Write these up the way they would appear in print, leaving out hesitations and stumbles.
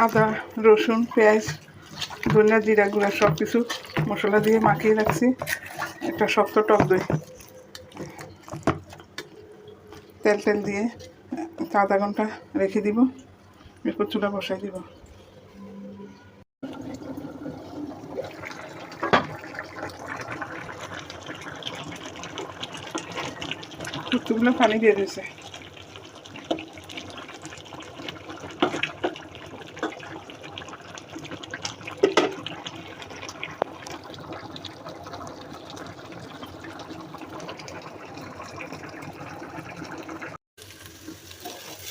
আদা রসুন পেঁয়াজ ধনিয়া জিরা গুঁড়া সব কিছু মশলা দিয়ে মাখিয়ে রাখছি। একটা শক্ত টক দই তেল দিয়ে আধা ঘন্টা রেখে দিব। এরপর চুলা বসাই দিব। কতগুলো পানি দিয়ে দিয়েছে।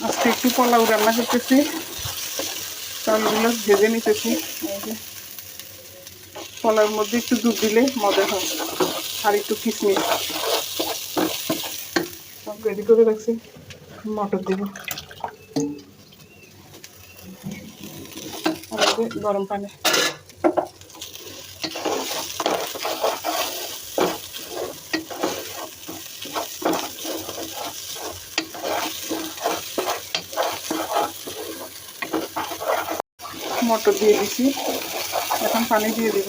আজকে একটু পোলাও রান্না করতেছি, চালগুলো ভেজে নিতেছি। পোলাওর মধ্যে একটু দুধ দিলে মজা হয়, আর একটু কিশমিশ সব রেডি করে রাখছি। মটর দিব, গরম পানি মটর দিয়ে দিছি। এখন পানি দিয়ে দিব।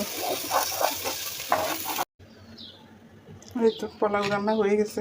এই তো পোলাও রান্না হয়ে গেছে।